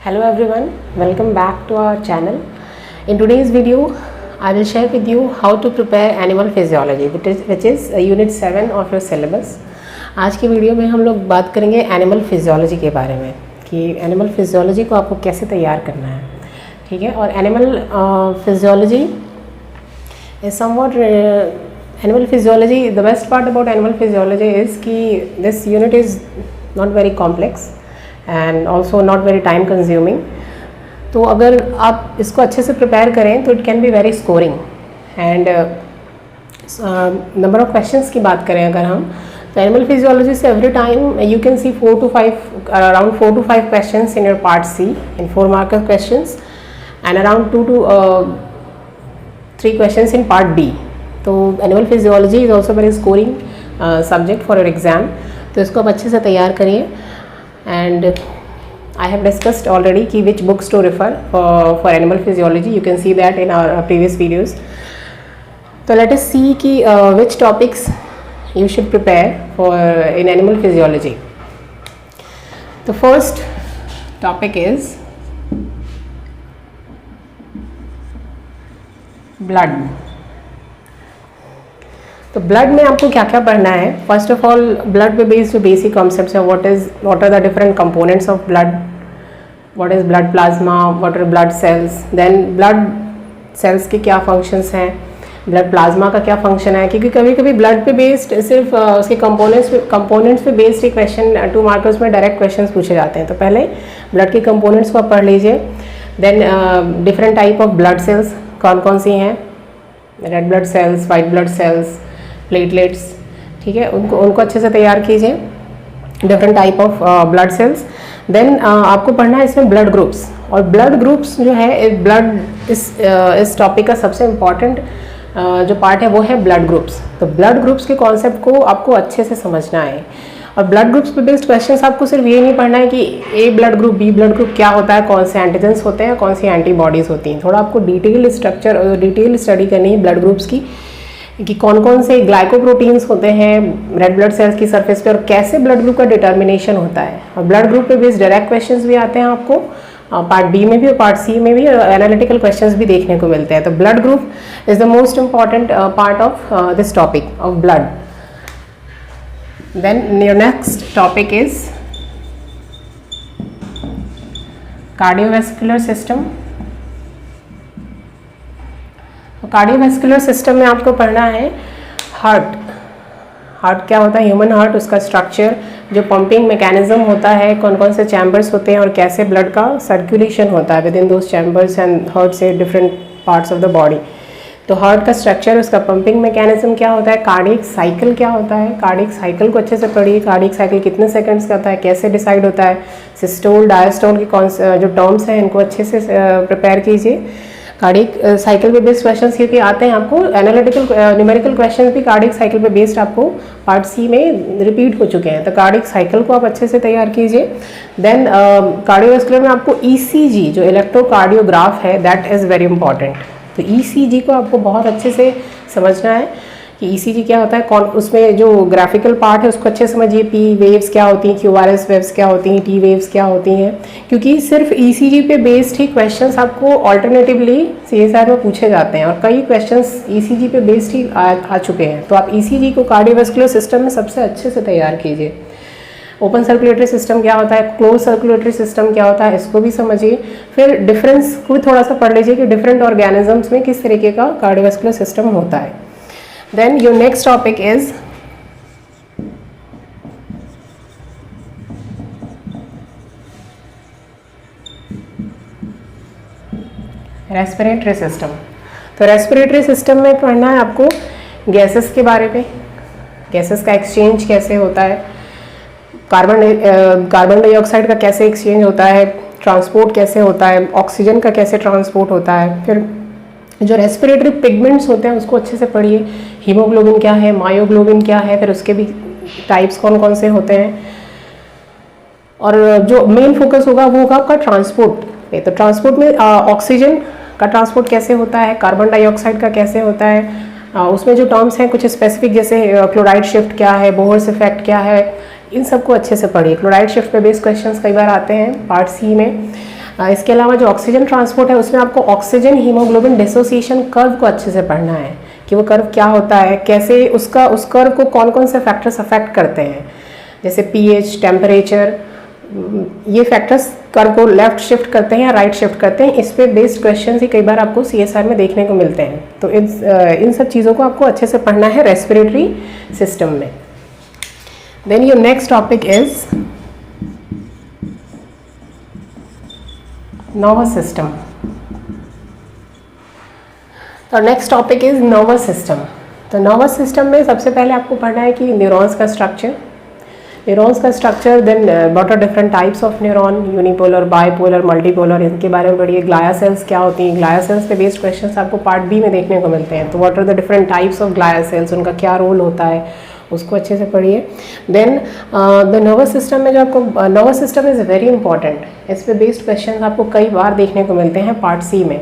Hello everyone, welcome back to our channel. In today's video, I will share with you how to prepare animal physiology, which is unit 7 of your syllabus. आज की video में हम लोग बात करेंगे animal physiology के बारे में कि एनिमल फिजियोलॉजी को आपको कैसे तैयार करना है, ठीक है। और animal physiology is somewhat animal physiology, the best part about animal physiology is कि this unit is not very complex and also not very time कंज्यूमिंग। तो अगर आप इसको अच्छे से प्रिपेयर करें तो it can be very scoring. And number of questions की बात करें अगर हम, तो एनिमल फिजियोलॉजी से every time you can see around 4 to 5 questions in your part C in 4 marker questions and around 2 to 3 questions in part D. तो animal physiology is also very scoring subject for your exam, तो इसको आप अच्छे से तैयार करिए। And I have discussed already ki which books to refer for animal physiology. You can see that in our previous videos. So let us see ki which topics you should prepare for in animal physiology. The first topic is blood. तो blood में आपको क्या क्या पढ़ना है? First of all blood पे based जो basic concepts है, what are the different components of blood, what is blood plasma, what are blood cells, then blood cells के क्या फंक्शंस हैं, ब्लड प्लाज्मा का क्या फंक्शन है। क्योंकि कभी कभी ब्लड पे बेस्ड सिर्फ उसके कंपोनेंट्स पे बेस्ड ही क्वेश्चन 2 मार्कर्स में डायरेक्ट क्वेश्चन पूछे जाते हैं। तो पहले ब्लड के कंपोनेंट्स को आप पढ़ लीजिए। Then different type of blood cells कौन कौन सी हैं, red blood cells, white blood cells, platelets, ठीक है, उनको अच्छे से तैयार कीजिए। Different type of blood cells. Then आपको पढ़ना है इसमें ब्लड ग्रुप्स, और ब्लड ग्रुप्स जो है ब्लड इस टॉपिक का सबसे इम्पॉर्टेंट जो पार्ट है वो है ब्लड ग्रुप्स। तो ब्लड ग्रुप्स के कॉन्सेप्ट को आपको अच्छे से समझना है। और ब्लड ग्रुप्स पे बेस्ड क्वेश्चंस आपको सिर्फ ये नहीं पढ़ना है कि A blood group, B blood group क्या होता है, कौन से एंटीजेंस होते हैं, कौन सी एंटीबॉडीज़ होती हैं। थोड़ा आपको डिटेल स्टडी करनी है ब्लड ग्रुप्स की कि कौन कौन से ग्लाइकोप्रोटीन्स होते हैं रेड ब्लड सेल्स की सरफेस पे, और कैसे ब्लड ग्रुप का डिटर्मिनेशन होता है। और ब्लड ग्रुप पे बेस्ड डायरेक्ट क्वेश्चंस भी आते हैं आपको पार्ट बी में भी और पार्ट सी में भी, एनालिटिकल क्वेश्चंस भी देखने को मिलते हैं। तो blood group is the most important part of this topic of blood. Then your next topic is cardiovascular system. Cardiovascular system में आपको पढ़ना है हार्ट क्या होता है, ह्यूमन हार्ट, उसका स्ट्रक्चर, जो पंपिंग मैकेनिज्म होता है, कौन कौन से चैम्बर्स होते हैं और कैसे ब्लड का सर्कुलेशन होता है within those chambers and heart से different parts of the body. तो हार्ट का स्ट्रक्चर, उसका पंपिंग मैकेनिज्म क्या होता है, कार्डियक साइकिल क्या होता है, कार्डियक साइकिल को अच्छे से पढ़िए। कार्डियक साइकिल कितने सेकंड्स का होता है, कैसे डिसाइड होता है, सिस्टोल डायस्टोल की जो टर्म्स हैं इनको अच्छे से प्रिपेयर कीजिए। कार्डियक साइकिल पे बेस्ड क्वेश्चंस क्योंकि आते हैं आपको, एनालिटिकल न्यूमेरिकल क्वेश्चंस भी कार्डियक साइकिल पे बेस्ड आपको पार्ट सी में रिपीट हो चुके हैं। तो कार्डियक साइकिल को आप अच्छे से तैयार कीजिए। देन कार्डियोवैस्कुलर में आपको ईसीजी जो इलेक्ट्रोकार्डियोग्राफ है दैट इज़ वेरी इंपॉर्टेंट। तो ईसीजी को आपको बहुत अच्छे से समझना है कि ईसीजी क्या होता है, कौन उसमें जो ग्राफिकल पार्ट है उसको अच्छे से समझिए। पी वेव्स क्या होती हैं, क्यूआरएस वेव्स क्या होती हैं, टी वेव्स क्या होती हैं, क्योंकि सिर्फ ईसीजी पे बेस्ड ही क्वेश्चंस आपको ऑल्टरनेटिवली सीएसआर में पूछे जाते हैं और कई क्वेश्चंस ईसीजी पे बेस्ड ही आ चुके हैं। तो आप ईसीजी को कार्डियोवैस्कुलर सिस्टम में सबसे अच्छे से तैयार कीजिए। ओपन सर्कुलेटरी सिस्टम क्या होता है, क्लोज सर्कुलेटरी सिस्टम क्या होता है, इसको भी समझिए। फिर डिफरेंस को भी थोड़ा सा पढ़ लीजिए कि डिफरेंट ऑर्गेनिजम्स में किस तरीके का कार्डियोवैस्कुलर सिस्टम होता है। Then your next topic is respiratory system. तो रेस्पिरेटरी सिस्टम में पढ़ना है आपको गैसेस के बारे में, गैसेस का एक्सचेंज कैसे होता है, कार्बन डाइऑक्साइड का कैसे एक्सचेंज होता है, ट्रांसपोर्ट कैसे होता है, ऑक्सीजन का कैसे ट्रांसपोर्ट होता है। फिर जो रेस्पिरेटरी पिगमेंट्स होते हैं उसको अच्छे से पढ़िए, हीमोग्लोबिन क्या है, मायोग्लोबिन क्या है, फिर उसके भी टाइप्स कौन कौन से होते हैं। और जो मेन फोकस होगा वो होगा आपका ट्रांसपोर्ट पे। तो ट्रांसपोर्ट में ऑक्सीजन का ट्रांसपोर्ट कैसे होता है, कार्बन डाइऑक्साइड का कैसे होता है, उसमें जो टर्म्स हैं कुछ स्पेसिफिक, जैसे क्लोराइड शिफ्ट क्या है, बोहर्स इफेक्ट क्या है, इन सबको अच्छे से पढ़िए। क्लोराइड शिफ्ट पे बेस्ड क्वेश्चंस कई बार आते हैं पार्ट सी में। इसके अलावा जो ऑक्सीजन ट्रांसपोर्ट है उसमें आपको ऑक्सीजन हीमोग्लोबिन डिसोसिएशन कर्व को अच्छे से पढ़ना है कि वो कर्व क्या होता है, कैसे उस कर्व को कौन कौन से फैक्टर्स अफेक्ट करते हैं, जैसे पीएच, टेम्परेचर, ये फैक्टर्स कर्व को लेफ्ट शिफ्ट करते हैं या राइट शिफ्ट करते हैं। इस पे बेस्ड क्वेश्चन ही कई बार आपको सीएसआर में देखने को मिलते हैं। तो इन सब चीज़ों को आपको अच्छे से पढ़ना है रेस्पिरेटरी सिस्टम में। Then your next topic is nervous system. तो next topic is nervous system. तो नर्वस सिस्टम में सबसे पहले आपको पढ़ना है कि न्यूरॉन्स का structure, then what are different types of neuron, unipolar, bipolar, multipolar, इनके बारे में पढ़िए। ग्लाया सेल्स क्या होती हैं, ग्लाया सेल्स पे बेस्ड क्वेश्चंस आपको पार्ट बी में देखने को मिलते हैं। तो what are the different types of glia cells, उनका क्या रोल होता है, उसको अच्छे से पढ़िए। देन द नर्वस सिस्टम में जो आपको nervous system is very important, इस पे बेस्ड क्वेश्चन आपको कई बार देखने को मिलते हैं पार्ट सी में।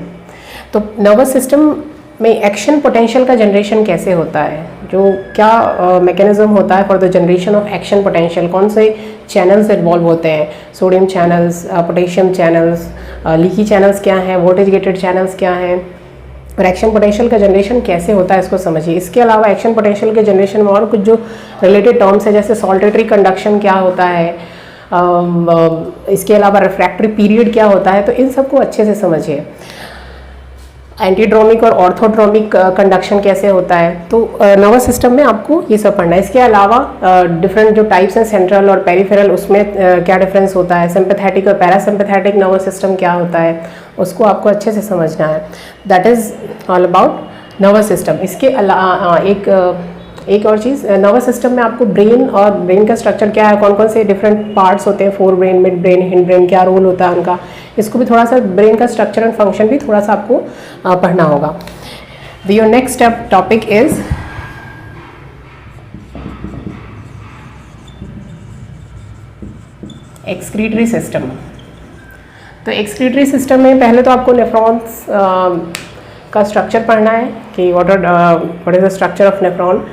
तो नर्वस सिस्टम में एक्शन पोटेंशियल का जनरेशन कैसे होता है, जो क्या मैकेनिज्म होता है for the generation of action potential, कौन से चैनल्स इन्वॉल्व होते हैं, sodium channels, potassium channels, leaky channels क्या हैं, वोल्टेज गेटेड चैनल्स क्या हैं, और एक्शन पोटेंशियल का जनरेशन कैसे होता है इसको समझिए। इसके अलावा एक्शन पोटेंशियल के जनरेशन में और कुछ जो रिलेटेड टर्म्स है, जैसे सॉल्टेटरी कंडक्शन क्या होता है, इसके अलावा रिफ्रैक्टरी पीरियड क्या होता है, तो इन सबको अच्छे से समझिए। एंटीड्रोमिक और ऑर्थोड्रोमिक कंडक्शन कैसे होता है, तो नर्वस सिस्टम में आपको ये सब पढ़ना है। इसके अलावा डिफरेंट जो टाइप्स हैं सेंट्रल और पेरिफेरल, उसमें क्या डिफरेंस होता है, सिंपैथेटिक और पैरासिम्पैथेटिक नर्वस सिस्टम क्या होता है, उसको आपको अच्छे से समझना है। That is all about nervous system. इसके अलावा एक और चीज़, नर्वस सिस्टम में आपको ब्रेन और ब्रेन का स्ट्रक्चर क्या है, कौन कौन से डिफरेंट पार्ट्स होते हैं, fore brain, mid brain, hind brain, क्या रोल होता है उनका, इसको भी थोड़ा सा ब्रेन का स्ट्रक्चर एंड फंक्शन भी थोड़ा सा आपको पढ़ना होगा। Your next topic is excretory system. तो एक्सक्रीटरी सिस्टम में पहले तो आपको नेफ्रॉन्स का स्ट्रक्चर पढ़ना है कि what is the structure of nephron,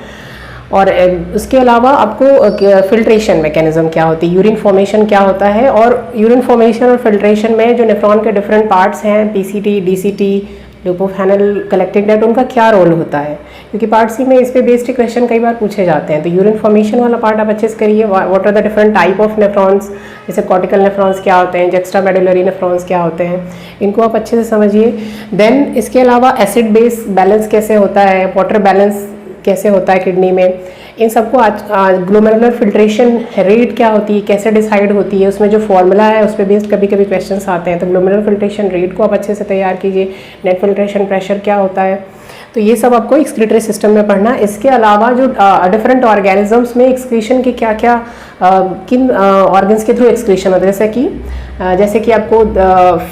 और उसके अलावा आपको फिल्ट्रेशन मैकेनिज्म क्या होती है, यूरिन फॉर्मेशन क्या होता है, और यूरिन फॉर्मेशन और फिल्ट्रेशन में जो नेफ्रॉन के डिफरेंट पार्ट्स हैं, पीसीटी, डीसीटी, ल्यूपोफेनल, कलेक्टिंग डक्ट, उनका क्या रोल होता है, क्योंकि पार्ट सी में इस पे बेस्ड क्वेश्चन कई बार पूछे जाते हैं। तो यूरिन फॉर्मेशन वाला पार्ट आप अच्छे से करिए। What are the different type of nephrons, जैसे कॉर्टिकल नेफ्रॉन्स क्या होते हैं, जुक्स्टामेडुलरी नेफ्रॉन्स क्या होते हैं, इनको आप अच्छे से समझिए। देन इसके अलावा एसिड बेस बैलेंस कैसे होता है, वाटर बैलेंस कैसे होता है किडनी में, इन सबको आज ग्लोमेरुलर फिल्ट्रेशन रेट क्या होती है, कैसे डिसाइड होती है, उसमें जो फॉर्मूला है उस पर बेस्ड कभी कभी क्वेश्चंस आते हैं। तो ग्लोमेरुलर फिल्ट्रेशन रेट को आप अच्छे से तैयार कीजिए। नेट फिल्ट्रेशन प्रेशर क्या होता है, तो ये सब आपको एक्सक्रीटरी सिस्टम में पढ़ना। इसके अलावा जो डिफरेंट ऑर्गेनिजम्स में एक्सक्रीशन के क्या क्या किन ऑर्गन्स के थ्रू एक्सक्रीशन होता है, जैसे कि आपको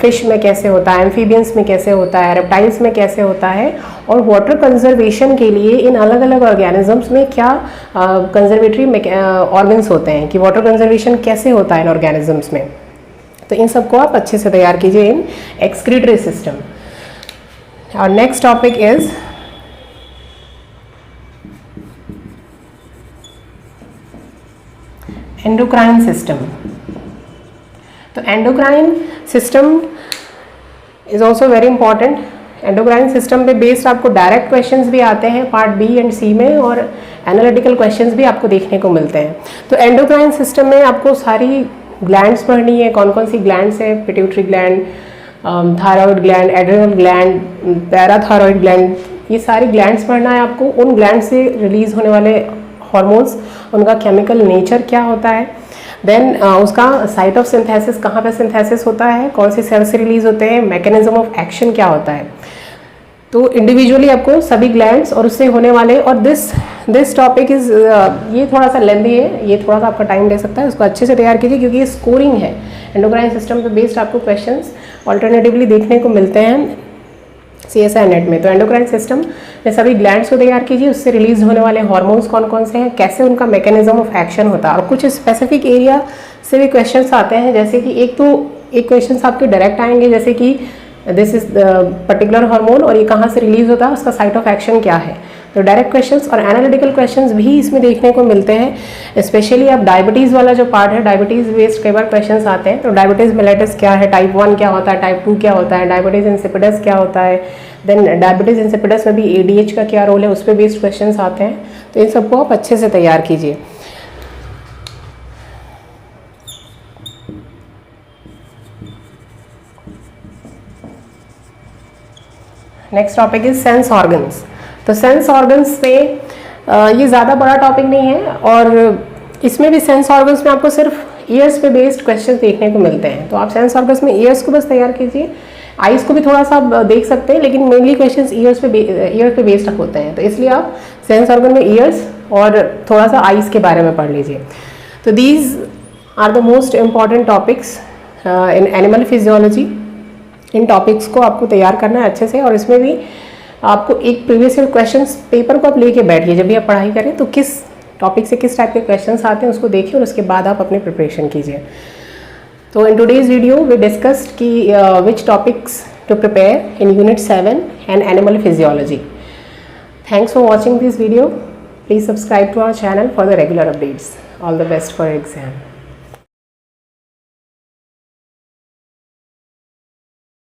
फिश में कैसे होता है, एम्फीबियंस में कैसे होता है, रेप्टाइल्स में कैसे होता है, और वाटर कंजर्वेशन के लिए इन अलग अलग ऑर्गेनिजम्स में क्या कंजर्वेटरी ऑर्गन्स होते हैं, कि वाटर कंजर्वेशन कैसे होता है इन ऑर्गेनिजम्स में। तो इन सबको आप अच्छे से तैयार कीजिए इन एक्सक्रीटरी सिस्टम। और next topic is endocrine system. तो endocrine system is also very important. Endocrine system पे बेस्ड आपको डायरेक्ट क्वेश्चंस भी आते हैं पार्ट बी एंड सी में, और एनालिटिकल क्वेश्चंस भी आपको देखने को मिलते हैं। तो एंडोक्राइन सिस्टम में आपको सारी ग्लैंड्स पढ़नी है, कौन कौन सी ग्लैंड्स है, pituitary gland, thyroid gland, adrenal gland, parathyroid gland, ये सारी ग्लैंड्स पढ़ना है आपको। उन ग्लैंड से रिलीज होने वाले हॉर्मोन्स, उनका केमिकल नेचर क्या होता है, देन उसका साइट ऑफ सिंथेसिस, कहाँ पे सिंथेसिस होता है, कौन से सेल से रिलीज होते हैं, मैकेनिज्म ऑफ एक्शन क्या होता है। तो इंडिविजुअली आपको सभी ग्लैंड्स और उससे होने वाले, और दिस टॉपिक इज ये थोड़ा सा लेंदी है, ये थोड़ा सा आपका टाइम ले सकता है, उसको अच्छे से तैयार कीजिए क्योंकि ये स्कोरिंग है। एंडोक्राइन सिस्टम पे बेस्ड आपको क्वेश्चंस ऑल्टरनेटिवली देखने को मिलते हैं CSI नेट में। तो एंडोक्राइन सिस्टम में सभी ग्लैंड्स को तैयार कीजिए, उससे रिलीज होने वाले हार्मोन्स कौन कौन से हैं, कैसे उनका मैकेनिज्म ऑफ एक्शन होता है, और कुछ स्पेसिफिक एरिया से भी क्वेश्चंस आते हैं। जैसे कि एक क्वेश्चंस आपके डायरेक्ट आएंगे, जैसे कि दिस इज पर्टिकुलर हार्मोन और ये कहाँ से रिलीज होता है, उसका साइट ऑफ एक्शन क्या है। तो डायरेक्ट क्वेश्चंस और एनालिटिकल क्वेश्चंस भी इसमें देखने को मिलते हैं। स्पेशली अब डायबिटीज़ वाला जो पार्ट है, डायबिटीज़ बेस्ड कई बार क्वेश्चंस आते हैं। तो डायबिटीज़ मेलिटस क्या है, टाइप 1 क्या होता है, टाइप 2 क्या होता है, डायबिटीज़ इंसिपिडस क्या होता है, देन डायबिटीज़ इंसिपिडस में भी ADH का क्या रोल है, उस पर बेस्ड क्वेश्चंस आते हैं। तो इन सबको आप अच्छे से तैयार कीजिए। Next topic is sense organs. तो सेंस ऑर्गन्स से ये ज़्यादा बड़ा टॉपिक नहीं है, और इसमें भी सेंस ऑर्गन्स में आपको सिर्फ ईयर्स पे बेस्ड क्वेश्चन देखने को मिलते हैं। तो आप सेंस ऑर्गन्स में ईयर्स को बस तैयार कीजिए, आइज़ को भी थोड़ा सा आप देख सकते हैं, लेकिन मेनली क्वेश्चंस ईयर्स पे बेस्ड होते हैं। तो इसलिए आप सेंस ऑर्गन में ईयर्स और थोड़ा सा आइज़ के बारे में पढ़ लीजिए। तो these are the most important topics in animal physiology. इन टॉपिक्स को आपको तैयार करना है अच्छे से, और इसमें भी आपको एक प्रीवियस ईयर क्वेश्चंस पेपर को आप लेके बैठिए जब भी आप पढ़ाई करें, तो किस टॉपिक से किस टाइप के क्वेश्चंस आते हैं उसको देखिए, और उसके बाद आप अपनी प्रिपरेशन कीजिए। तो in today's video we discussed कि which topics to prepare in unit 7 and animal physiology. Thanks for watching this video. Please subscribe to our channel for the regular updates. All the best for your exam.